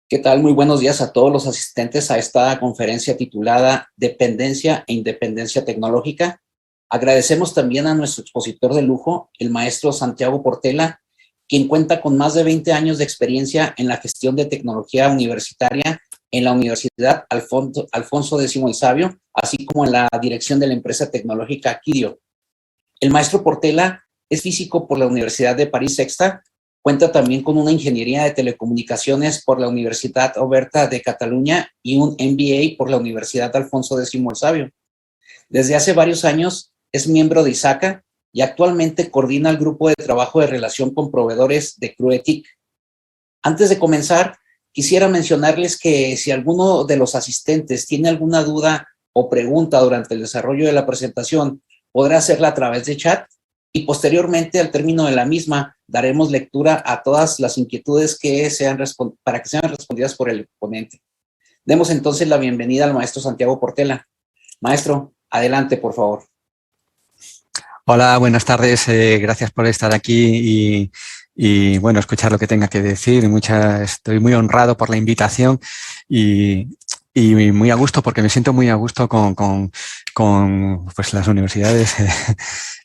¿Qué tal? Muy buenos días a todos los asistentes a esta conferencia titulada Dependencia e Independencia Tecnológica. Agradecemos también a nuestro expositor de lujo, el maestro Santiago Portela, quien cuenta con más de 20 años de experiencia en la gestión de tecnología universitaria en la Universidad Alfonso X el Sabio, así como en la dirección de la empresa tecnológica Quirio. El maestro Portela es físico por la Universidad de París Sexta. Cuenta también con una ingeniería de telecomunicaciones por la Universidad Oberta de Cataluña y un MBA por la Universidad Alfonso X el Sabio. Desde hace varios años es miembro de ISACA y actualmente coordina el grupo de trabajo de relación con proveedores de Cruetic. Antes de comenzar, quisiera mencionarles que si alguno de los asistentes tiene alguna duda o pregunta durante el desarrollo de la presentación, podrá hacerla a través de chat y posteriormente, al término de la misma, daremos lectura a todas las inquietudes para que sean respondidas por el ponente. Demos entonces la bienvenida al maestro Santiago Portela. Maestro, adelante, por favor. Hola, buenas tardes. Gracias por estar aquí y bueno, escuchar lo que tenga que decir. Estoy muy honrado por la invitación y muy a gusto porque me siento muy a gusto con pues, las universidades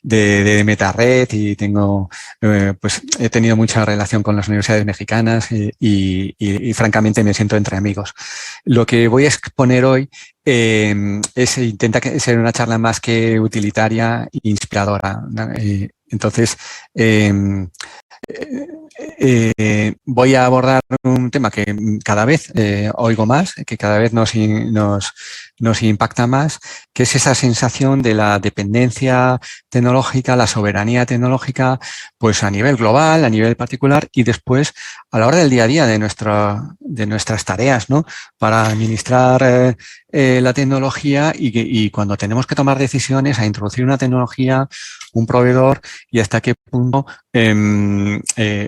de Metarred y pues he tenido mucha relación con las universidades mexicanas y francamente me siento entre amigos. Lo que voy a exponer hoy intenta ser una charla más que utilitaria e inspiradora, ¿no? Entonces, voy a abordar un tema que cada vez oigo más, que cada vez nos impacta más, que es esa sensación de la dependencia tecnológica, la soberanía tecnológica, pues a nivel global, a nivel particular y después a la hora del día a día de nuestras tareas, ¿no? Para administrar la tecnología y cuando tenemos que tomar decisiones a introducir una tecnología, un proveedor y hasta qué punto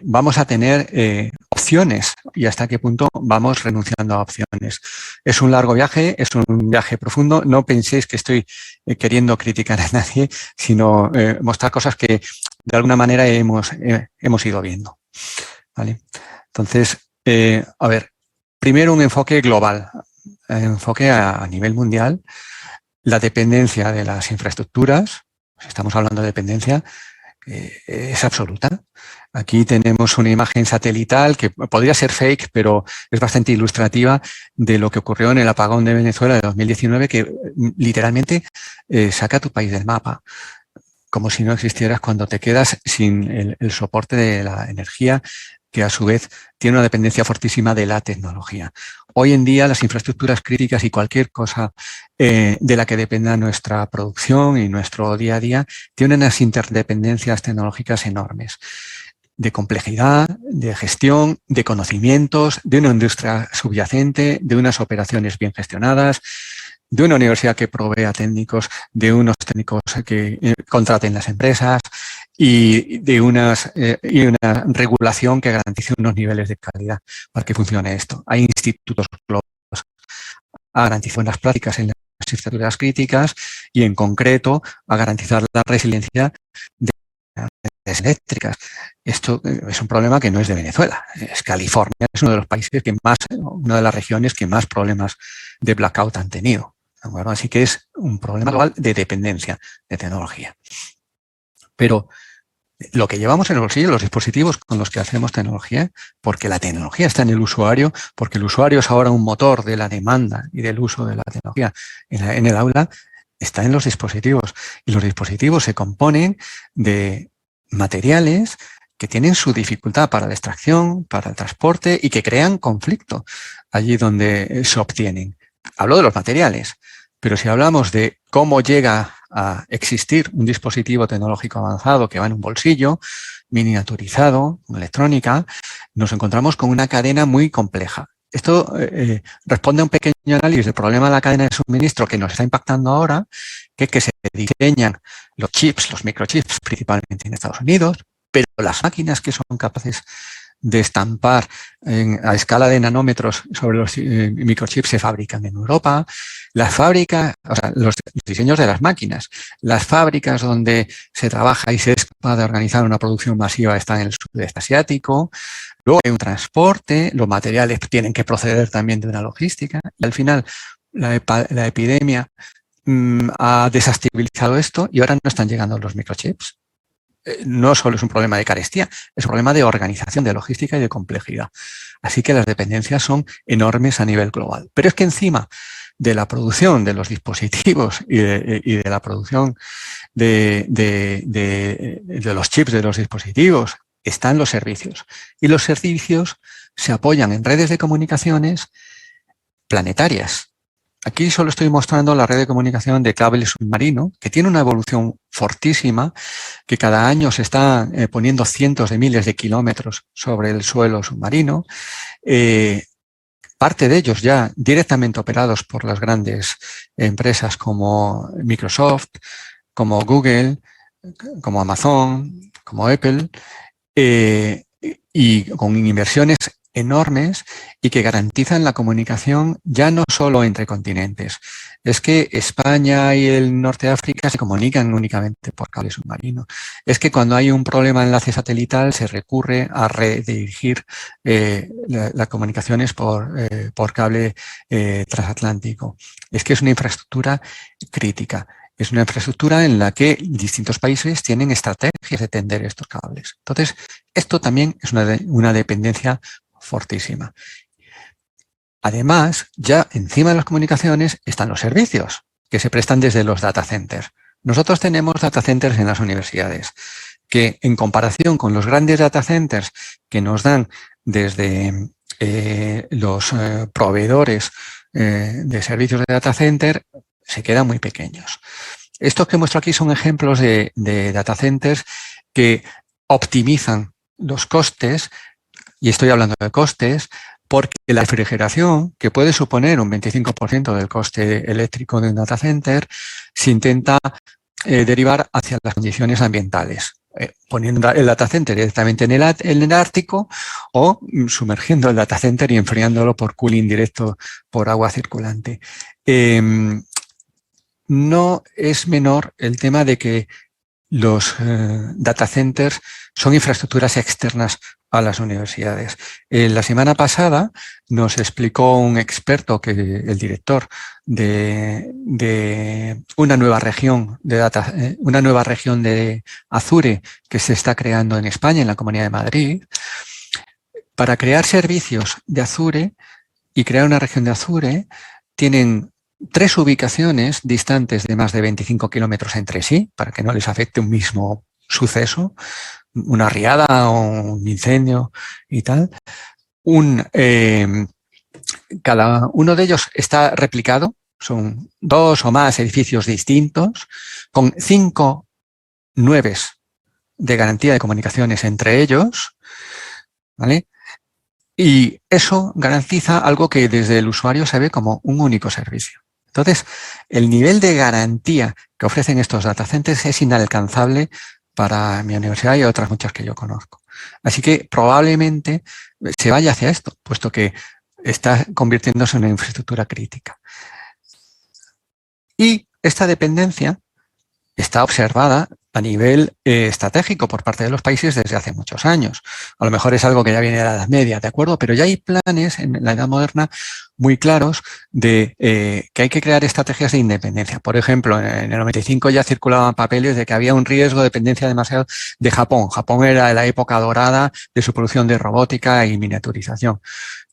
vamos a tener opciones y hasta qué punto vamos renunciando a opciones. Es un largo viaje, es un viaje profundo. No penséis que estoy queriendo criticar a nadie, sino mostrar cosas que de alguna manera hemos ido viendo. ¿Vale? Entonces, a ver, primero un enfoque global, enfoque a nivel mundial, la dependencia de las infraestructuras. Si estamos hablando de dependencia, es absoluta. Aquí tenemos una imagen satelital que podría ser fake, pero es bastante ilustrativa de lo que ocurrió en el apagón de Venezuela de 2019, que literalmente saca tu país del mapa, como si no existieras cuando te quedas sin el soporte de la energía, que a su vez tiene una dependencia fortísima de la tecnología. Hoy en día las infraestructuras críticas y cualquier cosa de la que dependa nuestra producción y nuestro día a día tienen unas interdependencias tecnológicas enormes, de complejidad, de gestión, de conocimientos, de una industria subyacente, de unas operaciones bien gestionadas, de una universidad que provea técnicos, de unos técnicos que contraten las empresas y de una regulación que garantice unos niveles de calidad para que funcione esto. Hay institutos globales a garantizar buenas prácticas en las infraestructuras críticas y en concreto a garantizar la resiliencia de las redes eléctricas. Esto es un problema que no es de Venezuela, es California, es uno de los países que más, una de las regiones que más problemas de blackout han tenido. Bueno, así que es un problema global de dependencia de tecnología. Pero lo que llevamos en el bolsillo, los dispositivos con los que hacemos tecnología, porque la tecnología está en el usuario, porque el usuario es ahora un motor de la demanda y del uso de la tecnología en el aula, está en los dispositivos. Y los dispositivos se componen de materiales que tienen su dificultad para la extracción, para el transporte y que crean conflicto allí donde se obtienen. Hablo de los materiales, pero si hablamos de cómo llega a existir un dispositivo tecnológico avanzado que va en un bolsillo, miniaturizado, con electrónica, nos encontramos con una cadena muy compleja. Esto responde a un pequeño análisis del problema de la cadena de suministro que nos está impactando ahora, que es que se diseñan los chips, los microchips, principalmente en Estados Unidos, pero las máquinas que son capaces de estampar a escala de nanómetros sobre los microchips se fabrican en Europa. Las fábricas, o sea, los diseños de las máquinas, las fábricas donde se trabaja y se es capaz de organizar una producción masiva están en el sudeste asiático. Luego hay un transporte, los materiales tienen que proceder también de una logística y al final la epidemia ha desestabilizado esto y ahora no están llegando los microchips. No solo es un problema de carestía, es un problema de organización, de logística y de complejidad. Así que las dependencias son enormes a nivel global. Pero es que encima de la producción de los dispositivos y de la producción de los chips de los dispositivos están los servicios. Y los servicios se apoyan en redes de comunicaciones planetarias. Aquí solo estoy mostrando la red de comunicación de cable submarino, que tiene una evolución fortísima, que cada año se está poniendo cientos de miles de kilómetros sobre el suelo submarino. Parte de ellos ya directamente operados por las grandes empresas como Microsoft, como Google, como Amazon, como Apple, y con inversiones enormes y que garantizan la comunicación ya no solo entre continentes. Es que España y el norte de África se comunican únicamente por cable submarino. Es que cuando hay un problema de enlace satelital se recurre a redirigir las comunicaciones por cable transatlántico. Es que es una infraestructura crítica. Es una infraestructura en la que distintos países tienen estrategias de tender estos cables. Entonces, esto también es una dependencia fortísima. Además, ya encima de las comunicaciones están los servicios que se prestan desde los data centers. Nosotros tenemos data centers en las universidades que, en comparación con los grandes data centers que nos dan desde los proveedores de servicios de data center, se quedan muy pequeños. Estos que muestro aquí son ejemplos de data centers que optimizan los costes, y estoy hablando de costes, porque la refrigeración, que puede suponer un 25% del coste eléctrico de un data center, se intenta derivar hacia las condiciones ambientales, poniendo el data center directamente en el Ártico o sumergiendo el data center y enfriándolo por cooling directo por agua circulante. No es menor el tema de que los data centers son infraestructuras externas a las universidades. La semana pasada nos explicó un experto, el director de una nueva región de Azure que se está creando en España, en la Comunidad de Madrid, para crear servicios de Azure y crear una región de Azure. Tienen 3 ubicaciones distantes de más de 25 kilómetros entre sí, para que no les afecte un mismo suceso, una riada o un incendio y tal. Cada uno de ellos está replicado, son 2 o más edificios distintos, con 5 nueves de garantía de comunicaciones entre ellos, ¿vale? Y eso garantiza algo que desde el usuario se ve como un único servicio. Entonces, el nivel de garantía que ofrecen estos data centers es inalcanzable para mi universidad y otras muchas que yo conozco. Así que probablemente se vaya hacia esto, puesto que está convirtiéndose en una infraestructura crítica. Y esta dependencia está observada a nivel estratégico por parte de los países desde hace muchos años. A lo mejor es algo que ya viene de la Edad Media, ¿de acuerdo? Pero ya hay planes en la Edad Moderna muy claros de que hay que crear estrategias de independencia. Por ejemplo, en el 95 ya circulaban papeles de que había un riesgo de dependencia demasiado de Japón. Japón era la época dorada de su producción de robótica y miniaturización.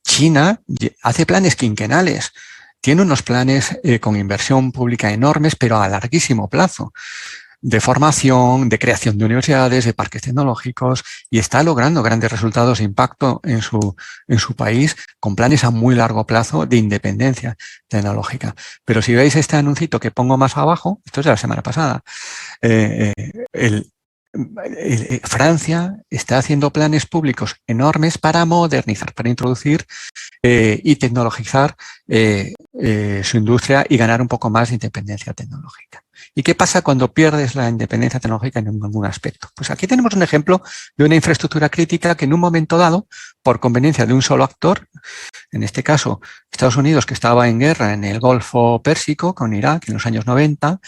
China hace planes quinquenales. Tiene unos planes con inversión pública enormes, pero a larguísimo plazo, de formación, de creación de universidades, de parques tecnológicos, y está logrando grandes resultados de impacto en su país con planes a muy largo plazo de independencia tecnológica. Pero si veis este anuncito que pongo más abajo, esto es de la semana pasada, Francia está haciendo planes públicos enormes para modernizar, para introducir y tecnologizar su industria y ganar un poco más de independencia tecnológica. ¿Y qué pasa cuando pierdes la independencia tecnológica en algún aspecto? Pues aquí tenemos un ejemplo de una infraestructura crítica que en un momento dado, por conveniencia de un solo actor, en este caso Estados Unidos, que estaba en guerra en el Golfo Pérsico con Irak en los años 90,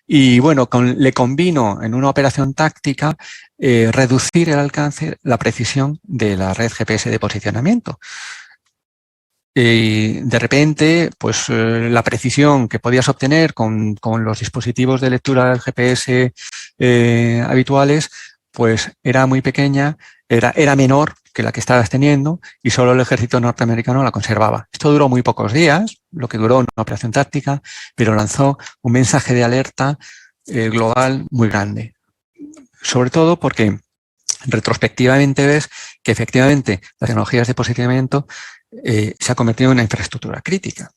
y bueno, le convino en una operación táctica reducir el alcance, la precisión de la red GPS de posicionamiento. Y de repente, pues la precisión que podías obtener con los dispositivos de lectura del GPS habituales, pues era muy pequeña, era menor que la que estabas teniendo y solo el ejército norteamericano la conservaba. Esto duró muy pocos días, lo que duró una operación táctica, pero lanzó un mensaje de alerta global muy grande. Sobre todo porque retrospectivamente ves que efectivamente las tecnologías de posicionamiento se ha convertido en una infraestructura crítica.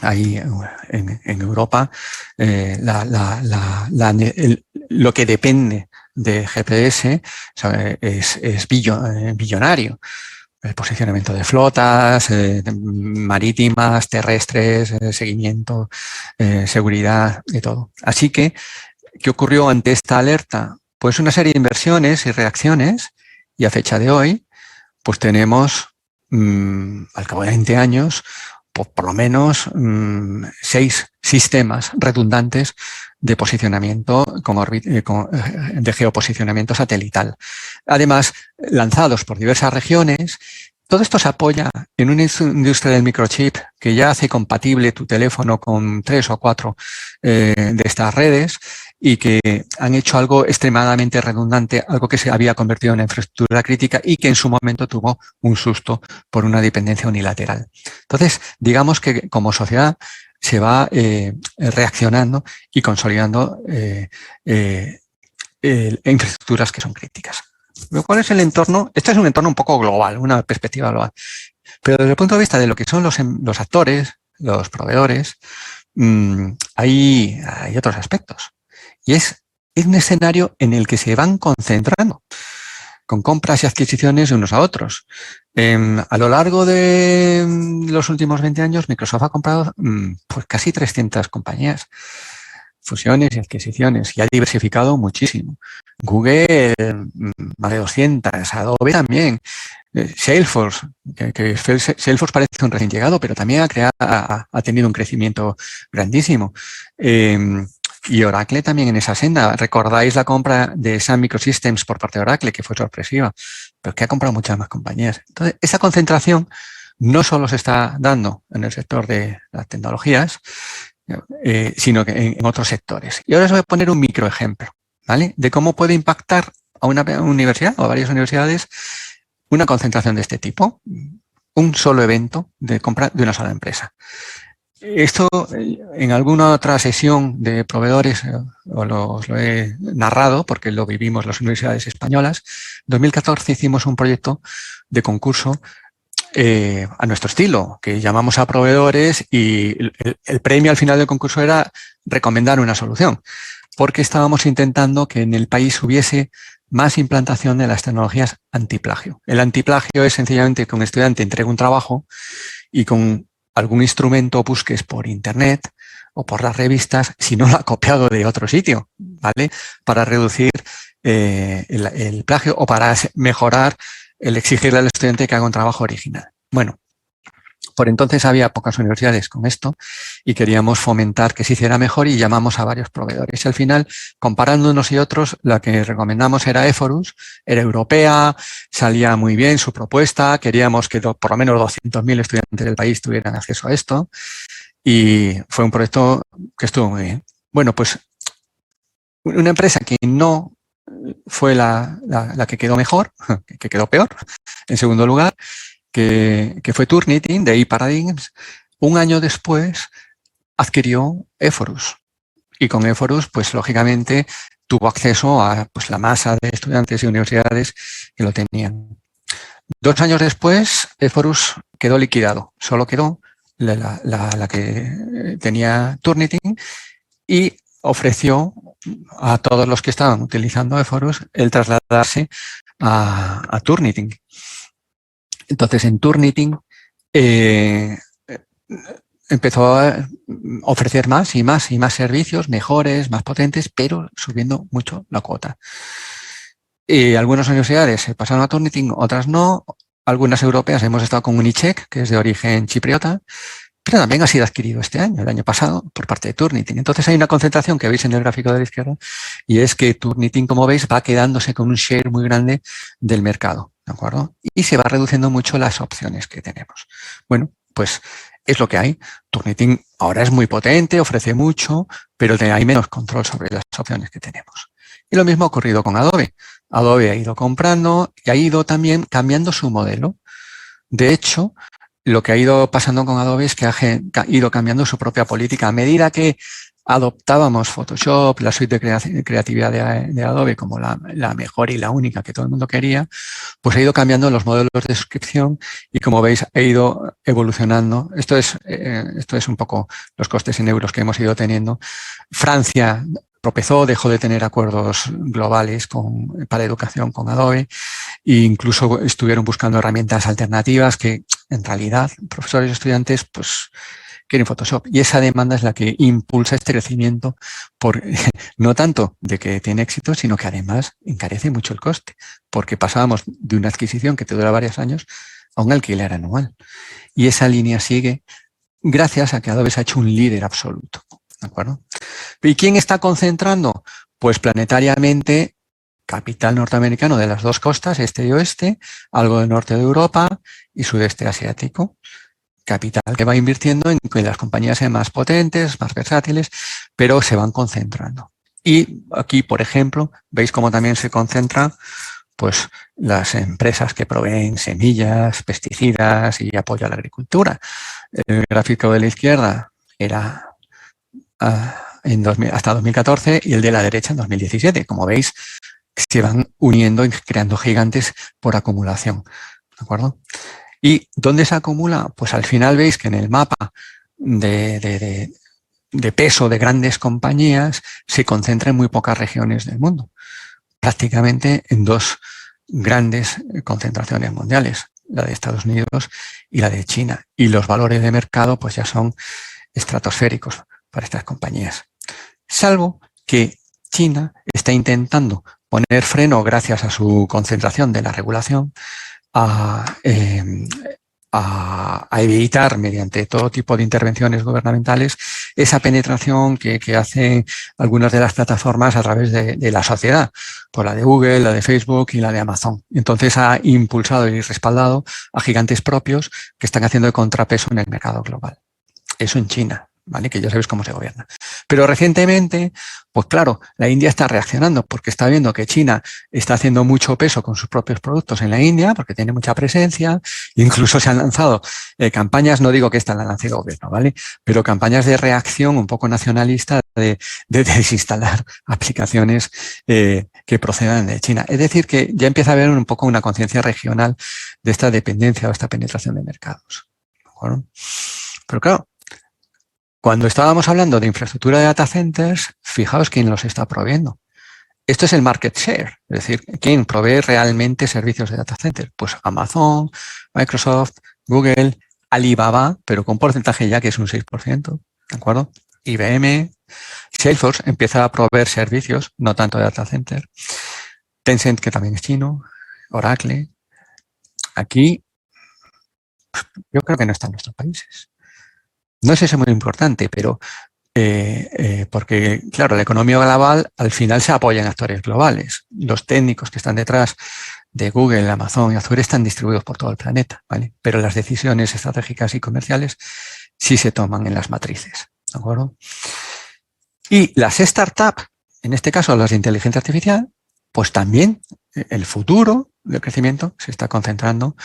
Ahí en Europa lo que depende de GPS es billonario. El posicionamiento de flotas, marítimas, terrestres, seguimiento, seguridad, de todo. Así que, ¿qué ocurrió ante esta alerta? Pues una serie de inversiones y reacciones, y a fecha de hoy, pues tenemos, al cabo de 20 años, por lo menos 6 sistemas redundantes de posicionamiento de geoposicionamiento satelital. Además, lanzados por diversas regiones. Todo esto se apoya en una industria del microchip que ya hace compatible tu teléfono con 3 o 4 de estas redes y que han hecho algo extremadamente redundante, algo que se había convertido en una infraestructura crítica y que en su momento tuvo un susto por una dependencia unilateral. Entonces, digamos que como sociedad se va reaccionando y consolidando infraestructuras que son críticas. ¿Cuál es el entorno? Este es un entorno un poco global, una perspectiva global. Pero desde el punto de vista de lo que son los actores, los proveedores, hay otros aspectos. Y es un escenario en el que se van concentrando con compras y adquisiciones de unos a otros. A lo largo de los últimos 20 años, Microsoft ha comprado pues casi 300 compañías, fusiones y adquisiciones, y ha diversificado muchísimo. Google, más de 200, Adobe también, Salesforce, que Salesforce parece un recién llegado, pero también ha tenido un crecimiento grandísimo. Y Oracle también en esa senda. ¿Recordáis la compra de Sun Microsystems por parte de Oracle, que fue sorpresiva? Pero que ha comprado muchas más compañías. Entonces, esa concentración no solo se está dando en el sector de las tecnologías, sino que en otros sectores. Y ahora os voy a poner un microejemplo, ¿vale? De cómo puede impactar a una universidad o a varias universidades una concentración de este tipo. Un solo evento de compra de una sola empresa. Esto en alguna otra sesión de proveedores os lo he narrado porque lo vivimos las universidades españolas. En 2014 hicimos un proyecto de concurso a nuestro estilo, que llamamos a proveedores y el premio al final del concurso era recomendar una solución, porque estábamos intentando que en el país hubiese más implantación de las tecnologías antiplagio. El antiplagio es sencillamente que un estudiante entregue un trabajo y con algún instrumento busques por internet o por las revistas, si no lo ha copiado de otro sitio, ¿vale? Para reducir el plagio o para mejorar el exigirle al estudiante que haga un trabajo original. Bueno, por entonces había pocas universidades con esto y queríamos fomentar que se hiciera mejor y llamamos a varios proveedores. Y al final, comparando unos y otros, la que recomendamos era Eforus, era europea, salía muy bien su propuesta, queríamos que por lo menos 200.000 estudiantes del país tuvieran acceso a esto y fue un proyecto que estuvo muy bien. Bueno, pues una empresa que no fue la que quedó mejor, que quedó peor, en segundo lugar, que fue Turnitin, de eParadigms, un año después adquirió Eforus. Y con Eforus, pues lógicamente, tuvo acceso a pues, la masa de estudiantes y universidades que lo tenían. 2 años después, Eforus quedó liquidado. Solo quedó la que tenía Turnitin y ofreció a todos los que estaban utilizando Eforus el trasladarse a Turnitin. Entonces, en Turnitin empezó a ofrecer más y más y más servicios, mejores, más potentes, pero subiendo mucho la cuota. Y algunas universidades se pasaron a Turnitin, otras no. Algunas europeas hemos estado con Unicheck, que es de origen chipriota, pero también ha sido adquirido este año, el año pasado, por parte de Turnitin. Entonces hay una concentración que veis en el gráfico de la izquierda, y es que Turnitin, como veis, va quedándose con un share muy grande del mercado, ¿de acuerdo? Y se va reduciendo mucho las opciones que tenemos. Bueno, pues es lo que hay. Turnitin ahora es muy potente, ofrece mucho, pero hay menos control sobre las opciones que tenemos. Y lo mismo ha ocurrido con Adobe. Adobe ha ido comprando y ha ido también cambiando su modelo. De hecho, lo que ha ido pasando con Adobe es que ha ido cambiando su propia política. A medida que adoptábamos Photoshop, la suite de creatividad de Adobe como la mejor y la única que todo el mundo quería, pues ha ido cambiando los modelos de suscripción y, como veis, ha ido evolucionando. Esto es un poco los costes en euros que hemos ido teniendo. Francia tropezó, dejó de tener acuerdos globales para educación con Adobe, e incluso estuvieron buscando herramientas alternativas que, en realidad, profesores y estudiantes pues quieren Photoshop. Y esa demanda es la que impulsa este crecimiento, no tanto de que tiene éxito, sino que además encarece mucho el coste, porque pasábamos de una adquisición que te dura varios años a un alquiler anual. Y esa línea sigue gracias a que Adobe se ha hecho un líder absoluto. ¿De acuerdo? ¿Y quién está concentrando? Pues planetariamente, capital norteamericano de las dos costas, este y oeste, algo del norte de Europa y sudeste asiático. Capital que va invirtiendo en que las compañías sean más potentes, más versátiles, pero se van concentrando. Y aquí, por ejemplo, veis cómo también se concentran pues, las empresas que proveen semillas, pesticidas y apoyo a la agricultura. El gráfico de la izquierda era hasta 2014 y el de la derecha en 2017. Como veis, se van uniendo y creando gigantes por acumulación. ¿De acuerdo? ¿Y dónde se acumula? Pues al final veis que en el mapa de peso de grandes compañías se concentra en muy pocas regiones del mundo. Prácticamente en dos grandes concentraciones mundiales, la de Estados Unidos y la de China. Y los valores de mercado pues ya son estratosféricos para estas compañías. Salvo que China está intentando poner freno, gracias a su concentración de la regulación, a evitar, mediante todo tipo de intervenciones gubernamentales, esa penetración que hacen algunas de las plataformas a través de la sociedad, por la de Google, la de Facebook y la de Amazon. Entonces ha impulsado y respaldado a gigantes propios que están haciendo de contrapeso en el mercado global. Eso en China, ¿vale? Que ya sabéis cómo se gobierna. Pero recientemente, pues claro, la India está reaccionando porque está viendo que China está haciendo mucho peso con sus propios productos en la India, porque tiene mucha presencia. Incluso se han lanzado campañas, no digo que esta la lance el gobierno, ¿vale? Pero campañas de reacción un poco nacionalista de desinstalar aplicaciones que procedan de China. Es decir, que ya empieza a haber un poco una conciencia regional de esta dependencia o esta penetración de mercados. ¿De acuerdo? Pero claro, cuando estábamos hablando de infraestructura de data centers, fijaos quién los está proveyendo. Esto es el market share, es decir, ¿quién provee realmente servicios de data center? Pues Amazon, Microsoft, Google, Alibaba, pero con porcentaje ya que es un 6%, ¿de acuerdo? IBM, Salesforce empieza a proveer servicios, no tanto de data center. Tencent, que también es chino, Oracle. Aquí, yo creo que no están nuestros países. No es eso muy importante, pero porque, claro, la economía global al final se apoya en actores globales. Los técnicos que están detrás de Google, Amazon y Azure están distribuidos por todo el planeta, ¿vale? Pero las decisiones estratégicas y comerciales sí se toman en las matrices, ¿de acuerdo? Y las startups, en este caso las de inteligencia artificial, pues también el futuro del crecimiento se está concentrando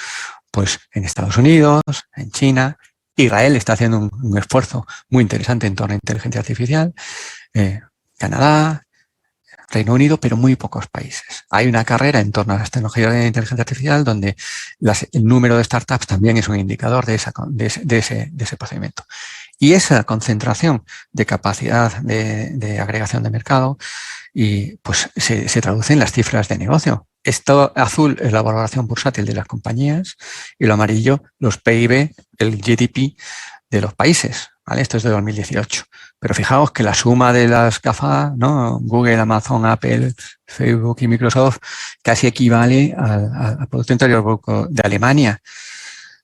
pues en Estados Unidos, en China. Israel está haciendo un esfuerzo muy interesante en torno a inteligencia artificial, Canadá, Reino Unido, pero muy pocos países. Hay una carrera en torno a las tecnologías de inteligencia artificial donde el número de startups también es un indicador de ese procedimiento. Y esa concentración de capacidad de agregación de mercado y pues se traduce en las cifras de negocio. Esto azul es la valoración bursátil de las compañías y lo amarillo los PIB, el GDP de los países. ¿vale? Esto es de 2018. Pero fijaos que la suma de las GAFA, ¿no? Google, Amazon, Apple, Facebook y Microsoft casi equivale al Producto Interior Bruto de Alemania.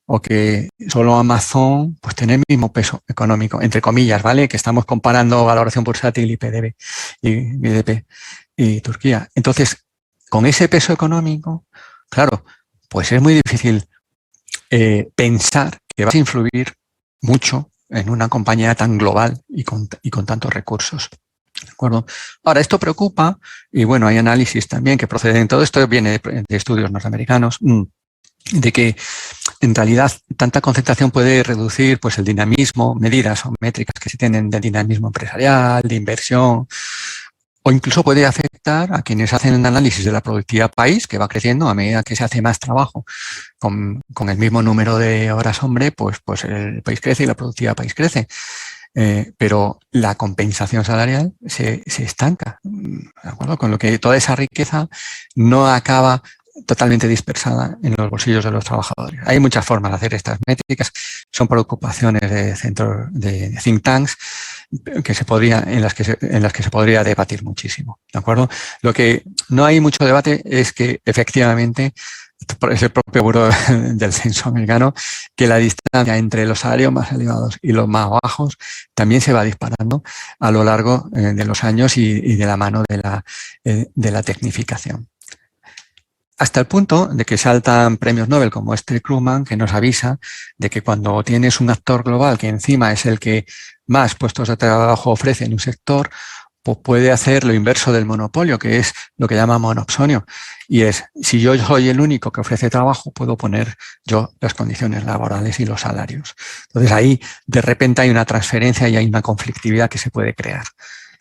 O que solo Amazon pues tiene el mismo peso económico, entre comillas, ¿vale? Que estamos comparando valoración bursátil y PDB y BDP y Turquía. Entonces, con ese peso económico, claro, pues es muy difícil pensar que vas a influir mucho en una compañía tan global y con tantos recursos. ¿De acuerdo? Ahora, esto preocupa y bueno, hay análisis también que proceden, todo esto viene de estudios norteamericanos, de que en realidad tanta concentración puede reducir pues el dinamismo, medidas o métricas que se tienen de dinamismo empresarial, de inversión, o incluso puede afectar a quienes hacen el análisis de la productividad país, que va creciendo a medida que se hace más trabajo con el mismo número de horas hombre, pues el país crece y la productividad país crece. Pero la compensación salarial se estanca, ¿de acuerdo? Con lo que toda esa riqueza no acaba totalmente dispersada en los bolsillos de los trabajadores. Hay muchas formas de hacer estas métricas, son preocupaciones de centros de think tanks que se podría, en las que se podría debatir muchísimo, ¿de acuerdo? Lo que no hay mucho debate es que efectivamente es el propio Buró del Censo americano, que la distancia entre los salarios más elevados y los más bajos también se va disparando a lo largo de los años y de la mano de la tecnificación. Hasta el punto de que saltan premios Nobel como este Krugman, que nos avisa de que cuando tienes un actor global que encima es el que más puestos de trabajo ofrece en un sector, pues puede hacer lo inverso del monopolio, que es lo que llama monopsonio. Y es, si yo soy el único que ofrece trabajo, puedo poner yo las condiciones laborales y los salarios. Entonces ahí de repente hay una transferencia y hay una conflictividad que se puede crear.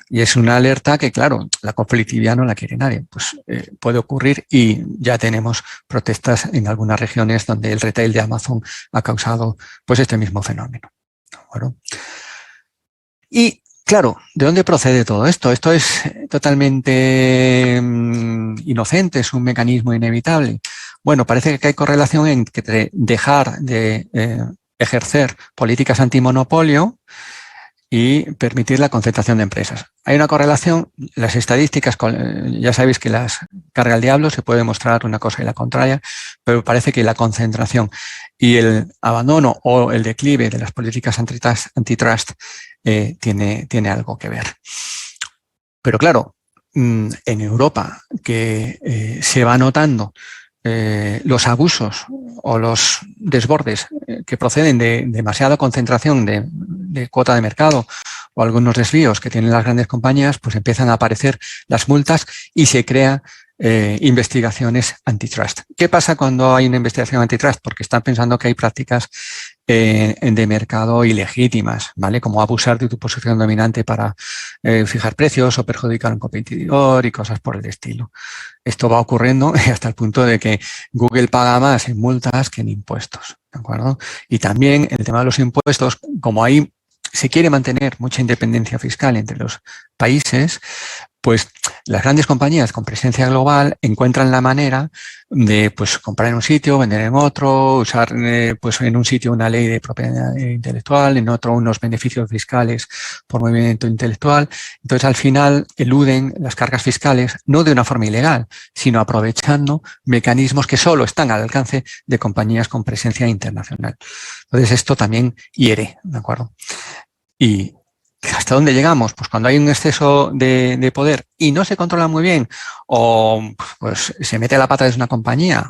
Y es una alerta que, claro, la conflictividad no la quiere nadie. Pues puede ocurrir y ya tenemos protestas en algunas regiones donde el retail de Amazon ha causado pues este mismo fenómeno. Bueno. Y claro, ¿de dónde procede todo esto? Esto es totalmente inocente, es un mecanismo inevitable. Bueno, parece que hay correlación entre dejar de ejercer políticas antimonopolio y permitir la concentración de empresas. Hay una correlación, las estadísticas, ya sabéis que las carga al diablo, se puede demostrar una cosa y la contraria, pero parece que la concentración y el abandono o el declive de las políticas antitrust tiene algo que ver. Pero claro, en Europa, que se va notando los abusos o los desbordes que proceden de demasiada concentración de cuota de mercado o algunos desvíos que tienen las grandes compañías, pues empiezan a aparecer las multas y se crean investigaciones antitrust. ¿Qué pasa cuando hay una investigación antitrust? Porque están pensando que hay prácticas de mercado ilegítimas, ¿vale? Como abusar de tu posición dominante para fijar precios o perjudicar a un competidor y cosas por el estilo. Esto va ocurriendo hasta el punto de que Google paga más en multas que en impuestos, ¿de acuerdo? Y también el tema de los impuestos, como ahí se quiere mantener mucha independencia fiscal entre los países, pues las grandes compañías con presencia global encuentran la manera de pues comprar en un sitio, vender en otro, usar pues en un sitio una ley de propiedad intelectual, en otro unos beneficios fiscales por movimiento intelectual. Entonces, al final, eluden las cargas fiscales no de una forma ilegal, sino aprovechando mecanismos que solo están al alcance de compañías con presencia internacional. Entonces, esto también hiere, ¿de acuerdo? Y ¿hasta dónde llegamos? Pues cuando hay un exceso de poder y no se controla muy bien, o pues se mete la pata desde una compañía,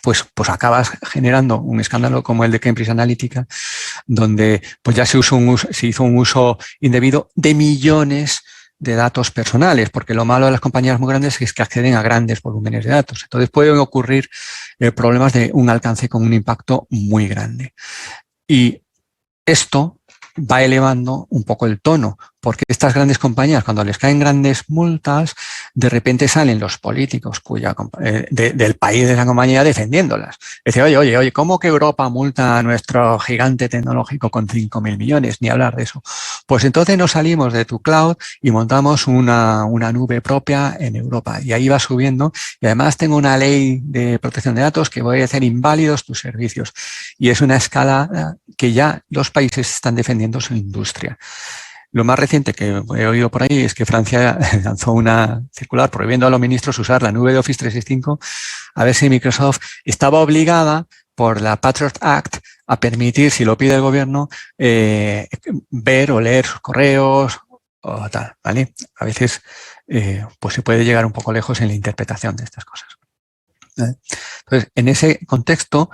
pues acabas generando un escándalo como el de Cambridge Analytica, donde pues ya se hizo un uso indebido de millones de datos personales, porque lo malo de las compañías muy grandes es que acceden a grandes volúmenes de datos. Entonces pueden ocurrir problemas de un alcance con un impacto muy grande. Y esto va elevando un poco el tono, Porque estas grandes compañías, cuando les caen grandes multas, de repente salen los políticos del país de esa compañía defendiéndolas. Dice, oye, ¿cómo que Europa multa a nuestro gigante tecnológico con 5.000 millones? Ni hablar de eso. Pues entonces nos salimos de tu cloud y montamos una nube propia en Europa. Y ahí va subiendo. Y además tengo una ley de protección de datos que voy a hacer inválidos tus servicios. Y es una escala que ya los países están defendiendo su industria. Lo más reciente que he oído por ahí es que Francia lanzó una circular prohibiendo a los ministros usar la nube de Office 365, a ver si Microsoft estaba obligada por la Patriot Act a permitir, si lo pide el gobierno, ver o leer sus correos o tal, ¿vale? A veces pues se puede llegar un poco lejos en la interpretación de estas cosas. Entonces, en ese contexto,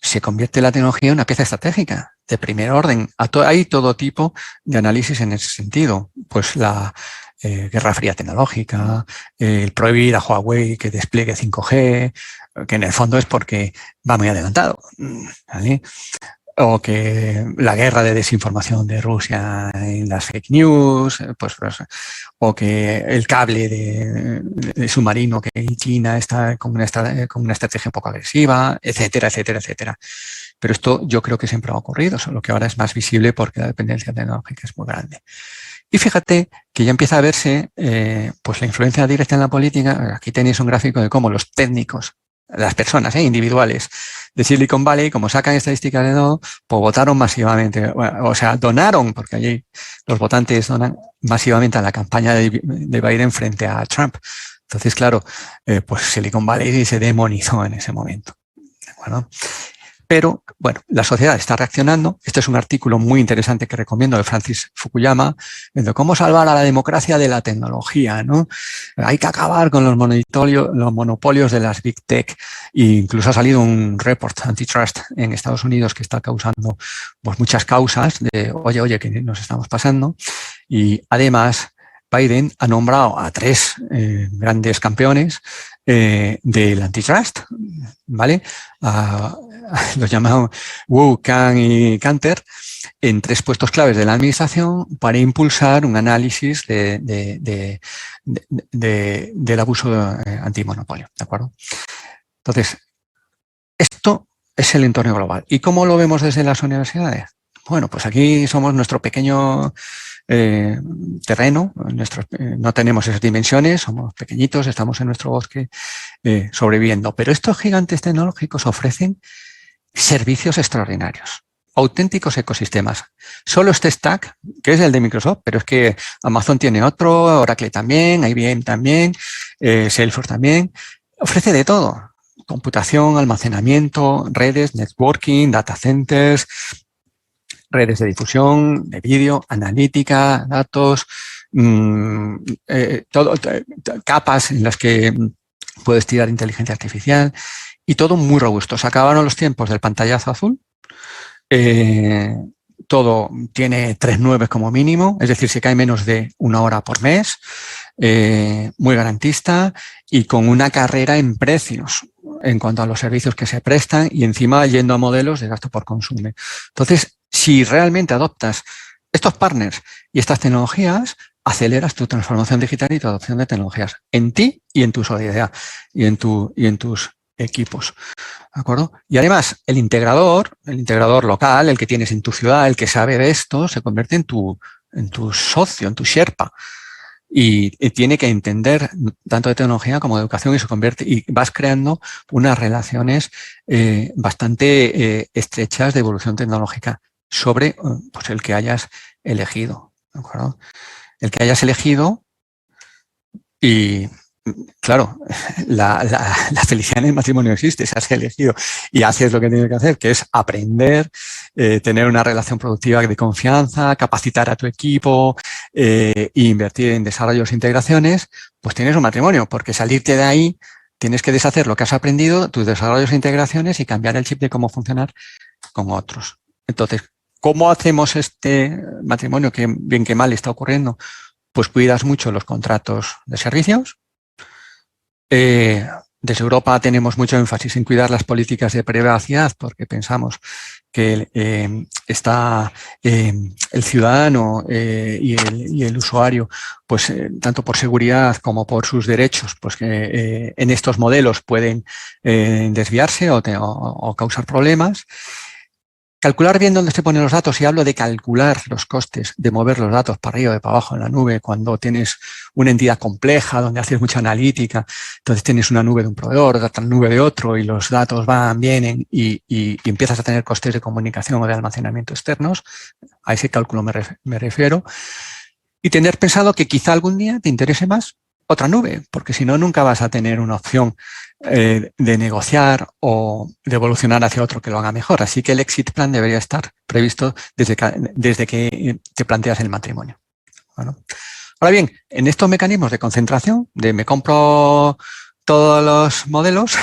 se convierte la tecnología en una pieza estratégica de primer orden. Hay todo tipo de análisis en ese sentido. Pues la guerra fría tecnológica, el prohibir a Huawei que despliegue 5G, que en el fondo es porque va muy adelantado, ¿vale? O que la guerra de desinformación de Rusia en las fake news, o que el cable de submarino que China está con una estrategia un poco agresiva, etcétera, etcétera, etcétera. Pero esto yo creo que siempre ha ocurrido, solo que ahora es más visible porque la dependencia tecnológica es muy grande. Y fíjate que ya empieza a verse pues la influencia directa en la política. Aquí tenéis un gráfico de cómo los técnicos, las personas individuales de Silicon Valley, como sacan estadísticas de todo, pues votaron masivamente, o sea, donaron, porque allí los votantes donan masivamente a la campaña de Biden frente a Trump. Entonces, claro, pues Silicon Valley se demonizó en ese momento. ¿De acuerdo? Pero, bueno, la sociedad está reaccionando. Este es un artículo muy interesante que recomiendo de Francis Fukuyama, de cómo salvar a la democracia de la tecnología, ¿no? Hay que acabar con los monopolios de las Big Tech. E incluso ha salido un report antitrust en Estados Unidos que está causando pues, muchas causas de, oye, que nos estamos pasando. Y además, Biden ha nombrado a 3 grandes campeones del antitrust, ¿vale? Los llamados Wu, Kang y Canter, en 3 puestos claves de la administración para impulsar un análisis del abuso antimonopolio, ¿de acuerdo? Entonces, esto es el entorno global. ¿Y cómo lo vemos desde las universidades? Bueno, pues aquí somos nuestro pequeño terreno, no tenemos esas dimensiones, somos pequeñitos, estamos en nuestro bosque sobreviviendo. Pero estos gigantes tecnológicos ofrecen servicios extraordinarios, auténticos ecosistemas. Solo este stack, que es el de Microsoft, pero es que Amazon tiene otro, Oracle también, IBM también, Salesforce también, ofrece de todo. Computación, almacenamiento, redes, networking, data centers, redes de difusión, de vídeo, analítica, datos, capas en las que puedes tirar inteligencia artificial y todo muy robusto. Se acabaron los tiempos del pantallazo azul. Todo tiene 3 9 como mínimo, es decir, se cae menos de 1 hora por mes, muy garantista y con una carrera en precios en cuanto a los servicios que se prestan y encima yendo a modelos de gasto por consumo. Entonces, si realmente adoptas estos partners y estas tecnologías, aceleras tu transformación digital y tu adopción de tecnologías en ti y en tu sociedad y en tus equipos. ¿De acuerdo? Y además, el integrador local, el que tienes en tu ciudad, el que sabe de esto, se convierte en tu socio, en tu Sherpa. Y tiene que entender tanto de tecnología como de educación y vas creando unas relaciones bastante estrechas de evolución tecnológica sobre pues, el que hayas elegido. ¿De acuerdo? El que hayas elegido y claro, la felicidad en el matrimonio existe, si has elegido y haces lo que tienes que hacer, que es aprender, tener una relación productiva de confianza, capacitar a tu equipo e invertir en desarrollos e integraciones, pues tienes un matrimonio, porque salirte de ahí tienes que deshacer lo que has aprendido, tus desarrollos e integraciones y cambiar el chip de cómo funcionar con otros. Entonces, ¿cómo hacemos este matrimonio que bien que mal está ocurriendo? Pues cuidas mucho los contratos de servicios, Desde Europa tenemos mucho énfasis en cuidar las políticas de privacidad porque pensamos que el ciudadano y el usuario, pues tanto por seguridad como por sus derechos, pues que en estos modelos pueden desviarse o causar problemas. Calcular bien dónde se ponen los datos, y hablo de calcular los costes de mover los datos para arriba y para abajo en la nube cuando tienes una entidad compleja donde haces mucha analítica, entonces tienes una nube de un proveedor, otra nube de otro y los datos van, vienen y empiezas a tener costes de comunicación o de almacenamiento externos. A ese cálculo me refiero. Y tener pensado que quizá algún día te interese más otra nube, porque si no, nunca vas a tener una opción de negociar o de evolucionar hacia otro que lo haga mejor. Así que el exit plan debería estar previsto desde que te planteas el matrimonio. Bueno. Ahora bien, en estos mecanismos de concentración, de me compro todos los modelos,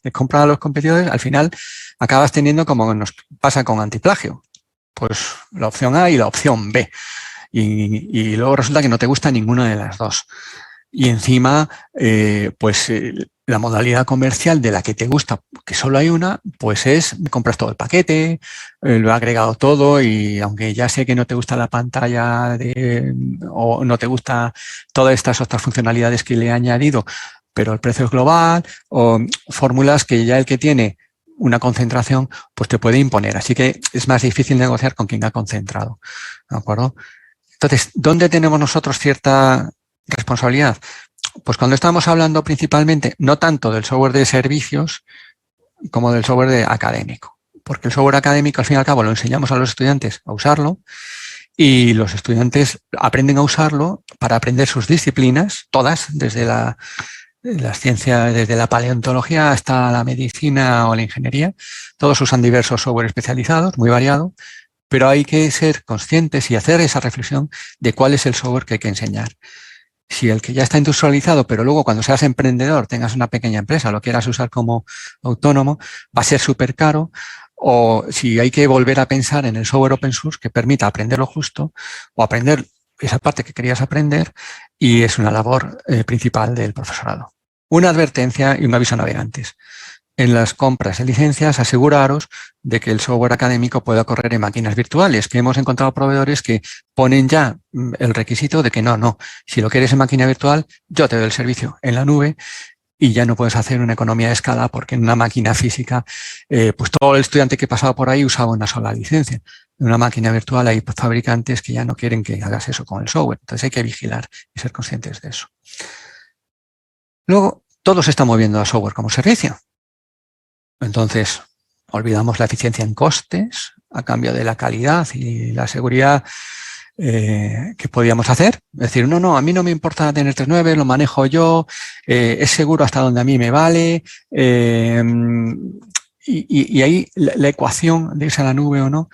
me compro a los competidores, al final acabas teniendo, como nos pasa con antiplagio, pues la opción A y la opción B. Y luego resulta que no te gusta ninguna de las dos. Y encima, la modalidad comercial de la que te gusta, que solo hay una, pues es, me compras todo el paquete, lo he agregado todo y aunque ya sé que no te gusta la pantalla o no te gusta todas estas otras funcionalidades que le he añadido, pero el precio es global, o fórmulas que ya el que tiene una concentración, pues te puede imponer. Así que es más difícil negociar con quien ha concentrado. ¿De acuerdo? Entonces, ¿dónde tenemos nosotros cierta responsabilidad? Pues cuando estamos hablando principalmente, no tanto del software de servicios como del software académico. Porque el software académico, al fin y al cabo, lo enseñamos a los estudiantes a usarlo y los estudiantes aprenden a usarlo para aprender sus disciplinas, todas, desde las ciencias, desde la paleontología hasta la medicina o la ingeniería. Todos usan diversos software especializados, muy variado, pero hay que ser conscientes y hacer esa reflexión de cuál es el software que hay que enseñar. Si el que ya está industrializado, pero luego cuando seas emprendedor, tengas una pequeña empresa, lo quieras usar como autónomo, va a ser súper caro. O si hay que volver a pensar en el software open source que permita aprender lo justo o aprender esa parte que querías aprender, y es una labor principal del profesorado. Una advertencia y un aviso a navegantes. En las compras de licencias, aseguraros de que el software académico pueda correr en máquinas virtuales, que hemos encontrado proveedores que ponen ya el requisito de que no, si lo quieres en máquina virtual, yo te doy el servicio en la nube y ya no puedes hacer una economía de escala porque en una máquina física, pues todo el estudiante que pasaba por ahí usaba una sola licencia. En una máquina virtual hay fabricantes que ya no quieren que hagas eso con el software, entonces hay que vigilar y ser conscientes de eso. Luego, todo se está moviendo a software como servicio. Entonces, olvidamos la eficiencia en costes a cambio de la calidad y la seguridad que podíamos hacer. Es decir, no, a mí no me importa tener 3.9, lo manejo yo, es seguro hasta donde a mí me vale. Y ahí la ecuación de irse a la nube o no,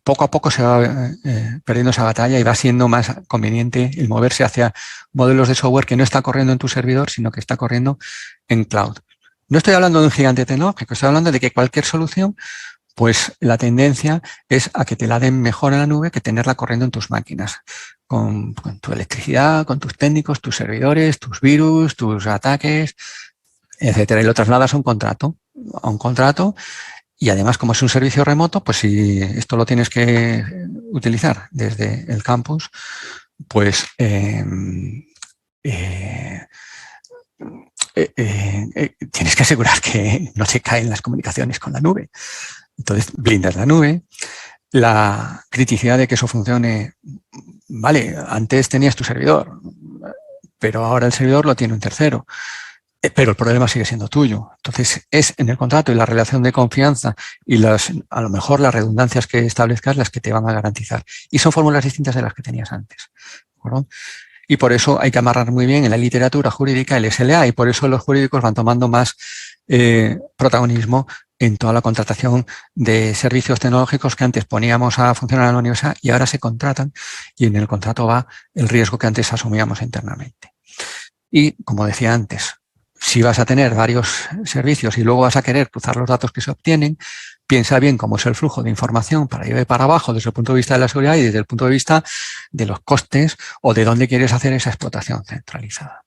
poco a poco se va perdiendo esa batalla y va siendo más conveniente el moverse hacia modelos de software que no está corriendo en tu servidor, sino que está corriendo en cloud. No estoy hablando de un gigante tecnológico, estoy hablando de que cualquier solución, pues la tendencia es a que te la den mejor en la nube que tenerla corriendo en tus máquinas, con tu electricidad, con tus técnicos, tus servidores, tus virus, tus ataques, etcétera. Y lo trasladas a un contrato, y además, como es un servicio remoto, pues si esto lo tienes que utilizar desde el campus, pues tienes que asegurar que no se caen las comunicaciones con la nube. Entonces, blindas la nube. La criticidad de que eso funcione, vale, antes tenías tu servidor, pero ahora el servidor lo tiene un tercero, pero el problema sigue siendo tuyo. Entonces, es en el contrato y la relación de confianza y a lo mejor las redundancias que establezcas las que te van a garantizar. Y son fórmulas distintas de las que tenías antes. ¿De acuerdo? Y por eso hay que amarrar muy bien en la literatura jurídica el SLA, y por eso los jurídicos van tomando más protagonismo en toda la contratación de servicios tecnológicos que antes poníamos a funcionar en la universidad y ahora se contratan, y en el contrato va el riesgo que antes asumíamos internamente. Y, como decía antes, si vas a tener varios servicios y luego vas a querer cruzar los datos que se obtienen, piensa bien cómo es el flujo de información para arriba y para abajo desde el punto de vista de la seguridad y desde el punto de vista de los costes o de dónde quieres hacer esa explotación centralizada.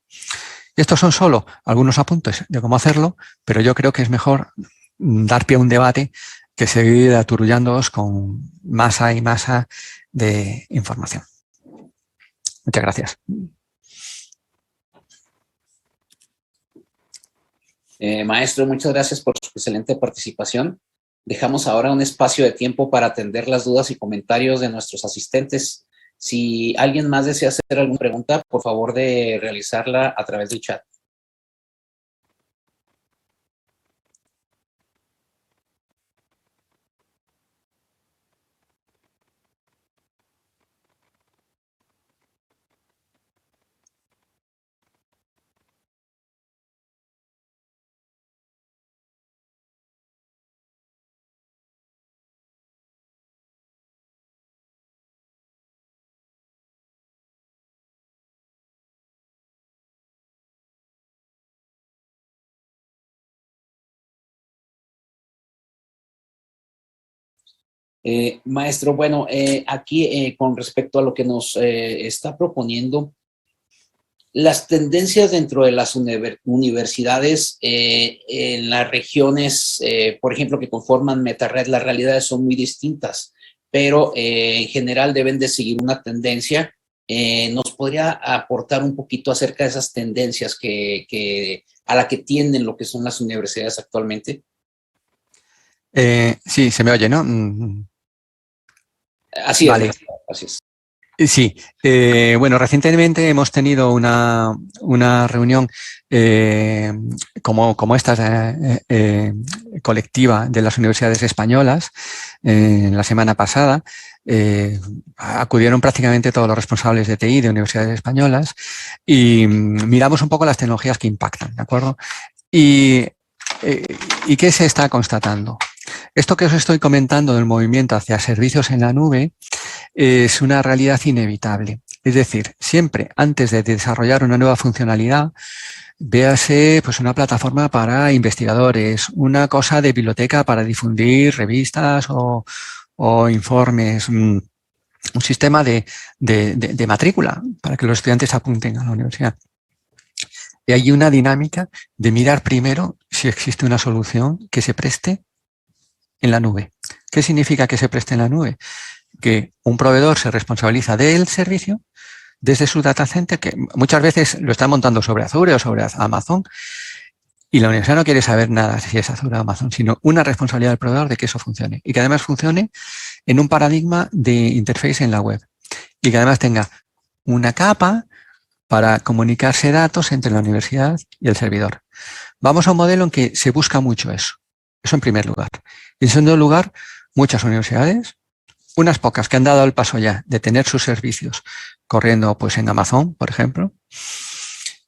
Estos son solo algunos apuntes de cómo hacerlo, pero yo creo que es mejor dar pie a un debate que seguir aturullándoos con masa y masa de información. Muchas gracias. Maestro, muchas gracias por su excelente participación. Dejamos ahora un espacio de tiempo para atender las dudas y comentarios de nuestros asistentes. Si alguien más desea hacer alguna pregunta, por favor de realizarla a través del chat. Maestro, bueno, aquí con respecto a lo que nos está proponiendo, las tendencias dentro de las universidades en las regiones, por ejemplo, que conforman MetaRed, las realidades son muy distintas, pero en general deben de seguir una tendencia. ¿Nos podría aportar un poquito acerca de esas tendencias a la que tienden lo que son las universidades actualmente? Sí, se me oye, ¿no? Así es, vale. Así es. Sí, bueno, recientemente hemos tenido una reunión como esta colectiva de las universidades españolas la semana pasada. Acudieron prácticamente todos los responsables de TI de universidades españolas y miramos un poco las tecnologías que impactan, ¿de acuerdo? ¿Y qué se está constatando? Esto que os estoy comentando del movimiento hacia servicios en la nube es una realidad inevitable. Es decir, siempre antes de desarrollar una nueva funcionalidad, véase pues una plataforma para investigadores, una cosa de biblioteca para difundir revistas o informes, un sistema de matrícula para que los estudiantes apunten a la universidad. Y hay una dinámica de mirar primero si existe una solución que se preste en la nube. ¿Qué significa que se preste en la nube? Que un proveedor se responsabiliza del servicio desde su data center, que muchas veces lo está montando sobre Azure o sobre Amazon, y la universidad no quiere saber nada si es Azure o Amazon, sino una responsabilidad del proveedor de que eso funcione. Y que además funcione en un paradigma de interface en la web. Y que además tenga una capa para comunicarse datos entre la universidad y el servidor. Vamos a un modelo en que se busca mucho eso. Eso en primer lugar. Y en segundo lugar, muchas universidades, unas pocas que han dado el paso ya de tener sus servicios corriendo pues en Amazon, por ejemplo,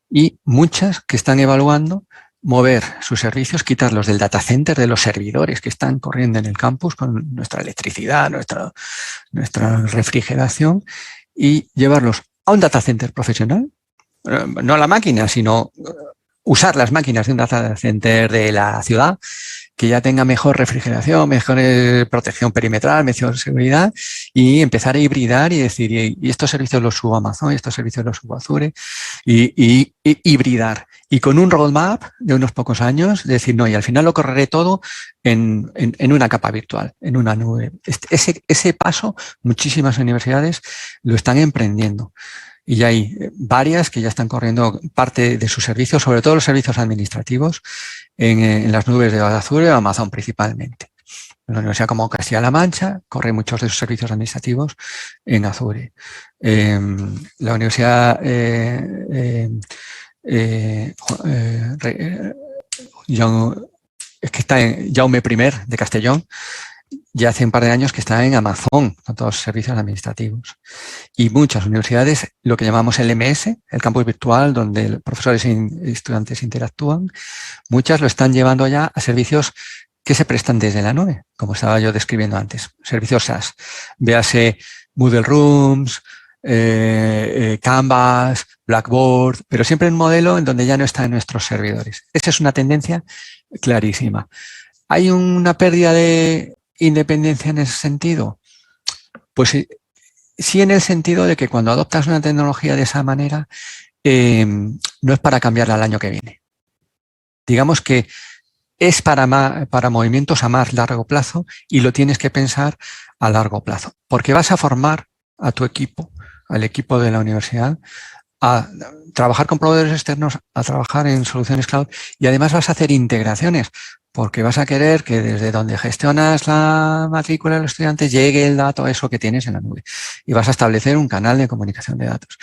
y muchas que están evaluando mover sus servicios, quitarlos del data center, de los servidores que están corriendo en el campus con nuestra electricidad, nuestra refrigeración, y llevarlos a un data center profesional, no a la máquina, sino usar las máquinas de un data center de la ciudad, que ya tenga mejor refrigeración, mejor protección perimetral, mejor seguridad, y empezar a hibridar y decir, y estos servicios los subo a Amazon, y estos servicios los subo a Azure, y hibridar. Y con un roadmap de unos pocos años, decir, no, y al final lo correré todo en una capa virtual, en una nube. Ese paso, muchísimas universidades lo están emprendiendo. Y ya hay varias que ya están corriendo parte de sus servicios, sobre todo los servicios administrativos, en las nubes de Azure o Amazon principalmente. La Universidad como Castilla-La Mancha corre muchos de sus servicios administrativos en Azure. La Universidad que está en Jaume I de Castellón, ya hace un par de años que está en Amazon con todos los servicios administrativos. Y muchas universidades, lo que llamamos el MS, el campus virtual, donde profesores y estudiantes interactúan, muchas lo están llevando ya a servicios que se prestan desde la nube, como estaba yo describiendo antes, servicios SaaS. Véase Moodle Rooms, Canvas, Blackboard, pero siempre en un modelo en donde ya no están nuestros servidores. Esa es una tendencia clarísima. ¿Hay una pérdida de independencia en ese sentido? Pues sí, en el sentido de que cuando adoptas una tecnología de esa manera, no es para cambiarla al año que viene. Digamos que es para movimientos a más largo plazo y lo tienes que pensar a largo plazo, porque vas a formar a tu equipo, al equipo de la universidad, a trabajar con proveedores externos, a trabajar en soluciones cloud y además vas a hacer integraciones porque vas a querer que desde donde gestionas la matrícula de los estudiantes llegue el dato a eso que tienes en la nube y vas a establecer un canal de comunicación de datos,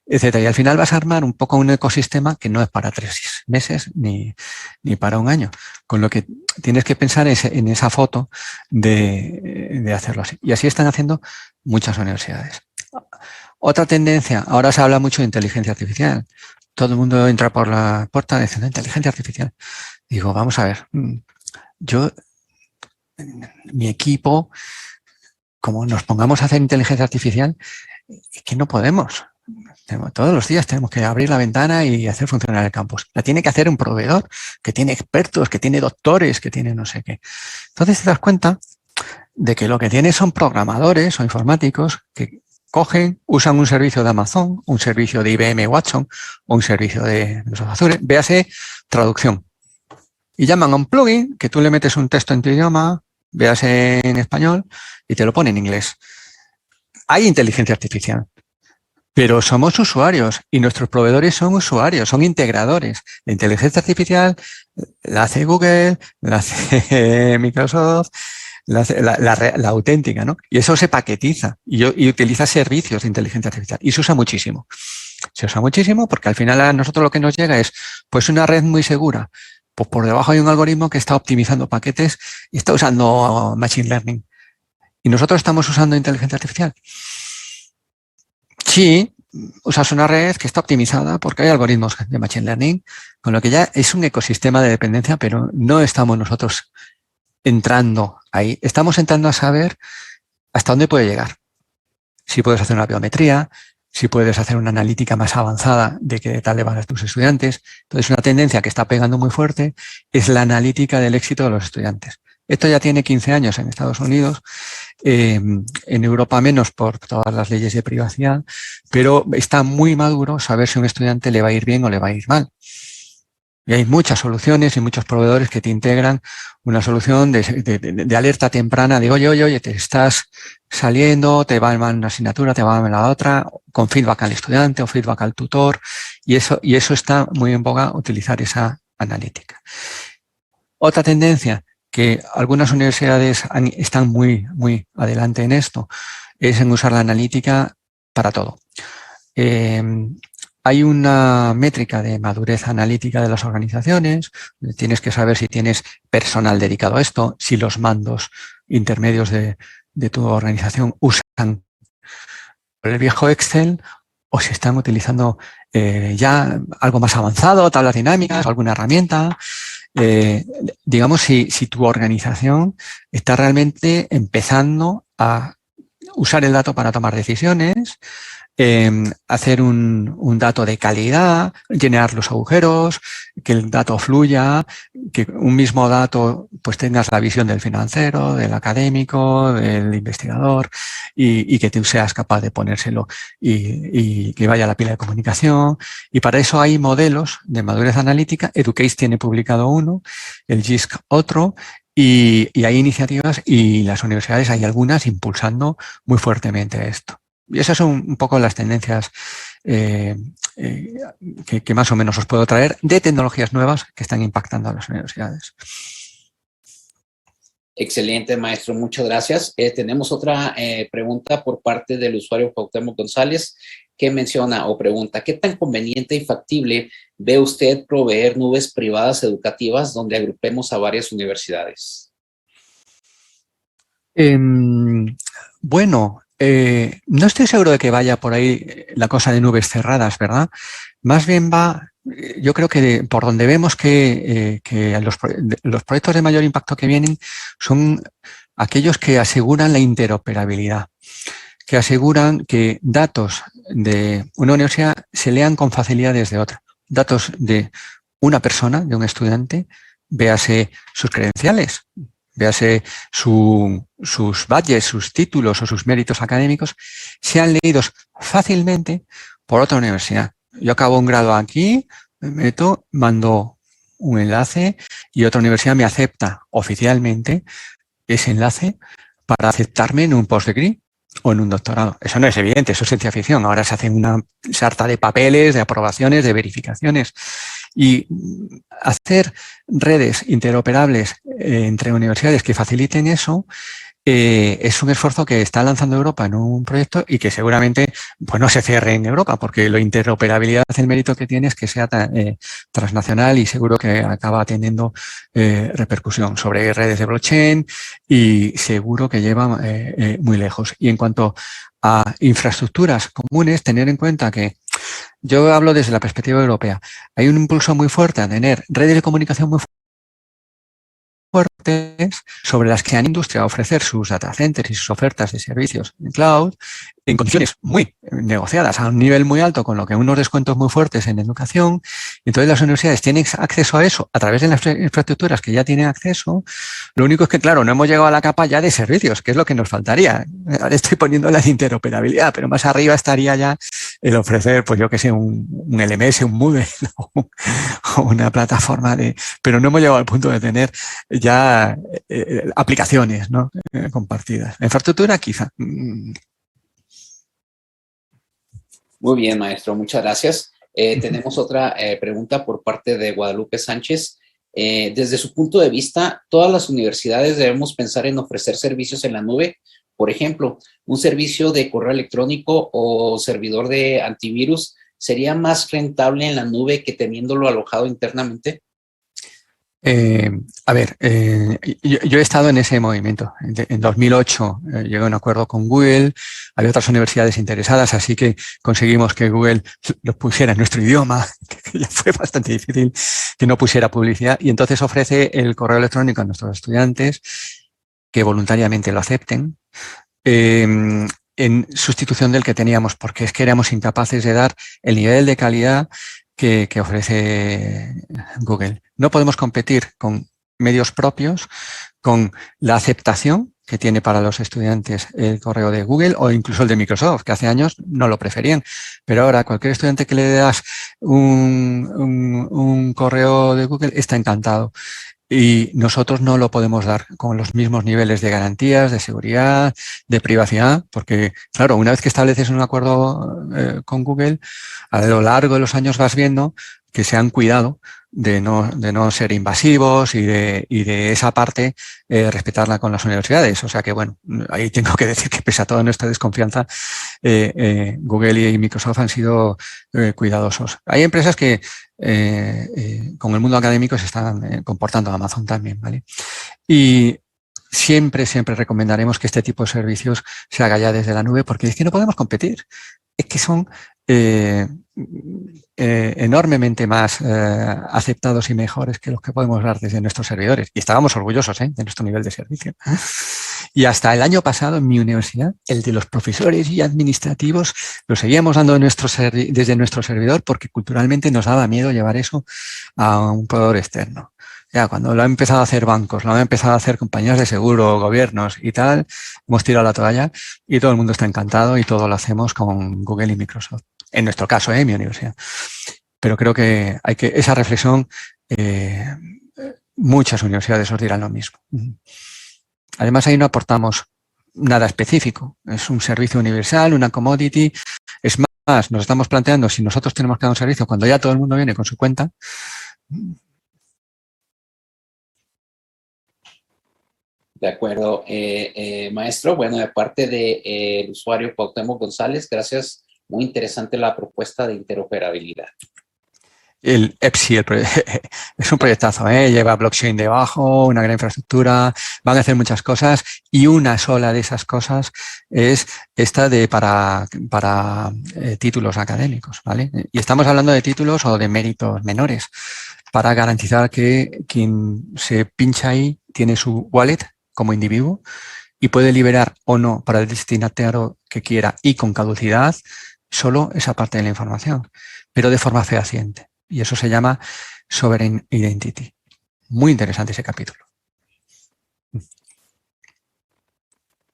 etcétera. Y al final vas a armar un poco un ecosistema que no es para 3 meses ni para un año, con lo que tienes que pensar en esa foto de hacerlo así. Y así están haciendo muchas universidades. Otra tendencia, ahora se habla mucho de inteligencia artificial. Todo el mundo entra por la puerta diciendo inteligencia artificial. Digo, vamos a ver, mi equipo, como nos pongamos a hacer inteligencia artificial, es que no podemos. Todos los días tenemos que abrir la ventana y hacer funcionar el campus. La tiene que hacer un proveedor que tiene expertos, que tiene doctores, que tiene no sé qué. Entonces te das cuenta de que lo que tienes son programadores o informáticos que cogen, usan un servicio de Amazon, un servicio de IBM Watson o un servicio de los Azure, véase traducción. Y llaman a un plugin que tú le metes un texto en tu idioma, véase en español y te lo pone en inglés. Hay inteligencia artificial, pero somos usuarios y nuestros proveedores son usuarios, son integradores. La inteligencia artificial la hace Google, la hace Microsoft, la auténtica, ¿no? Y eso se paquetiza y utiliza servicios de inteligencia artificial y se usa muchísimo. Se usa muchísimo porque al final a nosotros lo que nos llega es pues una red muy segura. Pues por debajo hay un algoritmo que está optimizando paquetes y está usando Machine Learning. ¿Y nosotros estamos usando inteligencia artificial? Sí, usas una red que está optimizada porque hay algoritmos de Machine Learning, con lo que ya es un ecosistema de dependencia, pero no estamos nosotros entrando ahí. Estamos entrando a saber hasta dónde puede llegar. Si puedes hacer una biometría, si puedes hacer una analítica más avanzada de qué tal le van a tus estudiantes. Entonces, una tendencia que está pegando muy fuerte es la analítica del éxito de los estudiantes. Esto ya tiene 15 años en Estados Unidos, en Europa menos por todas las leyes de privacidad, pero está muy maduro saber si a un estudiante le va a ir bien o le va a ir mal. Y hay muchas soluciones y muchos proveedores que te integran una solución de alerta temprana de oye, te estás saliendo, te va mal una asignatura, te va mal la otra, con feedback al estudiante o feedback al tutor, y eso está muy en boga, utilizar esa analítica. Otra tendencia que algunas universidades están muy adelante en esto es en usar la analítica para todo. Hay una métrica de madurez analítica de las organizaciones. Tienes que saber si tienes personal dedicado a esto, si los mandos intermedios de tu organización usan el viejo Excel o si están utilizando ya algo más avanzado, tablas dinámicas, alguna herramienta. Digamos, si tu organización está realmente empezando a usar el dato para tomar decisiones, hacer un dato de calidad, llenar los agujeros, que el dato fluya, que un mismo dato pues tengas la visión del financiero, del académico, del investigador y que tú seas capaz de ponérselo y que vaya a la pila de comunicación. Y para eso hay modelos de madurez analítica. Educase tiene publicado uno, el JISC otro, y hay iniciativas y las universidades hay algunas impulsando muy fuertemente esto. Y esas son un poco las tendencias que más o menos os puedo traer de tecnologías nuevas que están impactando a las universidades. Excelente, maestro. Muchas gracias. Tenemos otra pregunta por parte del usuario Cuauhtémoc González que menciona o pregunta, ¿qué tan conveniente y factible ve usted proveer nubes privadas educativas donde agrupemos a varias universidades? Bueno, no estoy seguro de que vaya por ahí la cosa de nubes cerradas, ¿verdad? Más bien va, yo creo que por donde vemos que los proyectos de mayor impacto que vienen son aquellos que aseguran la interoperabilidad, que aseguran que datos de una universidad se lean con facilidad desde otra. Datos de una persona, de un estudiante, véase sus credenciales, véase sus badges, sus títulos o sus méritos académicos, sean leídos fácilmente por otra universidad. Yo acabo un grado aquí, me meto, mando un enlace y otra universidad me acepta oficialmente ese enlace para aceptarme en un postdegree o en un doctorado. Eso no es evidente, eso es ciencia ficción. Ahora se hacen una sarta de papeles, de aprobaciones, de verificaciones. Y hacer redes interoperables entre universidades que faciliten eso es un esfuerzo que está lanzando Europa en un proyecto y que seguramente pues, no se cierre en Europa, porque la interoperabilidad, el mérito que tiene es que sea transnacional y seguro que acaba teniendo repercusión sobre redes de blockchain y seguro que lleva muy lejos. Y en cuanto a infraestructuras comunes, tener en cuenta que yo hablo desde la perspectiva europea. Hay un impulso muy fuerte a tener redes de comunicación muy fuertes sobre las que la industria a ofrecer sus data centers y sus ofertas de servicios en cloud en condiciones muy negociadas a un nivel muy alto, con lo que unos descuentos muy fuertes en educación. Entonces las universidades tienen acceso a eso a través de las infraestructuras que ya tienen acceso. Lo único es que, claro, no hemos llegado a la capa ya de servicios, que es lo que nos faltaría. Ahora estoy poniendo la interoperabilidad, pero más arriba estaría ya el ofrecer, pues yo que sé, un LMS, un Moodle o una plataforma de... Pero no hemos llegado al punto de tener ya aplicaciones, ¿no? Compartidas. La infraestructura quizá. Muy bien, maestro, muchas gracias. Tenemos otra pregunta por parte de Guadalupe Sánchez. Desde su punto de vista, ¿todas las universidades debemos pensar en ofrecer servicios en la nube? Por ejemplo, un servicio de correo electrónico o servidor de antivirus sería más rentable en la nube que teniéndolo alojado internamente. A ver, yo he estado en ese movimiento. En 2008 llegué a un acuerdo con Google, había otras universidades interesadas, así que conseguimos que Google lo pusiera en nuestro idioma, que ya fue bastante difícil que no pusiera publicidad, y entonces ofrece el correo electrónico a nuestros estudiantes que voluntariamente lo acepten, en sustitución del que teníamos, porque es que éramos incapaces de dar el nivel de calidad que ofrece Google. No podemos competir con medios propios, con la aceptación que tiene para los estudiantes el correo de Google o incluso el de Microsoft, que hace años no lo preferían. Pero ahora cualquier estudiante que le das un correo de Google está encantado. Y nosotros no lo podemos dar con los mismos niveles de garantías, de seguridad, de privacidad, porque, claro, una vez que estableces un acuerdo con Google, a lo largo de los años vas viendo que se han cuidado de no ser invasivos y de esa parte respetarla con las universidades. O sea que, bueno, ahí tengo que decir que pese a toda nuestra desconfianza, Google y Microsoft han sido cuidadosos. Hay empresas que con el mundo académico se están comportando, Amazon también, ¿vale? Y siempre recomendaremos que este tipo de servicios se haga ya desde la nube, porque es que no podemos competir. Es que son enormemente más aceptados y mejores que los que podemos dar desde nuestros servidores. Y estábamos orgullosos de nuestro nivel de servicio. Y hasta el año pasado en mi universidad, el de los profesores y administrativos lo seguíamos dando desde nuestro servidor porque culturalmente nos daba miedo llevar eso a un proveedor externo. Ya cuando lo han empezado a hacer bancos, lo han empezado a hacer compañías de seguro, gobiernos y tal, hemos tirado la toalla y todo el mundo está encantado y todo lo hacemos con Google y Microsoft. En nuestro caso, en mi universidad. Pero creo que hay que esa reflexión, muchas universidades os dirán lo mismo. Además, ahí no aportamos nada específico. Es un servicio universal, una commodity. Es más, nos estamos planteando si nosotros tenemos que dar un servicio cuando ya todo el mundo viene con su cuenta. De acuerdo, maestro. Bueno, de parte del usuario Cuauhtémoc González, gracias. Muy interesante la propuesta de interoperabilidad. El EPSI es un proyectazo, lleva blockchain debajo, una gran infraestructura, van a hacer muchas cosas y una sola de esas cosas es esta de para títulos académicos, ¿vale? Y estamos hablando de títulos o de méritos menores para garantizar que quien se pincha ahí tiene su wallet como individuo y puede liberar o no para el destinatario que quiera y con caducidad solo esa parte de la información, pero de forma fehaciente. Y eso se llama Sovereign Identity. Muy interesante ese capítulo.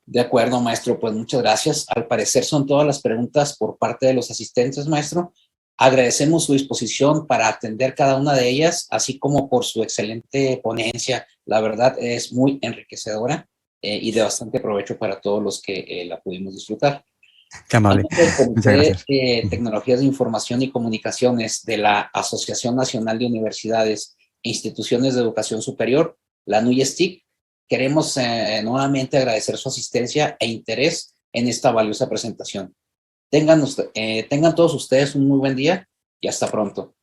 De acuerdo, maestro. Pues muchas gracias. Al parecer son todas las preguntas por parte de los asistentes, maestro. Agradecemos su disposición para atender cada una de ellas, así como por su excelente ponencia. La verdad es muy enriquecedora y de bastante provecho para todos los que la pudimos disfrutar. Qué En amable. nombre del Muchas Comité gracias. de Tecnologías de Información y Comunicaciones de la Asociación Nacional de Universidades e Instituciones de Educación Superior, la NUYESTIC, queremos nuevamente agradecer su asistencia e interés en esta valiosa presentación. Tengan todos ustedes un muy buen día y hasta pronto.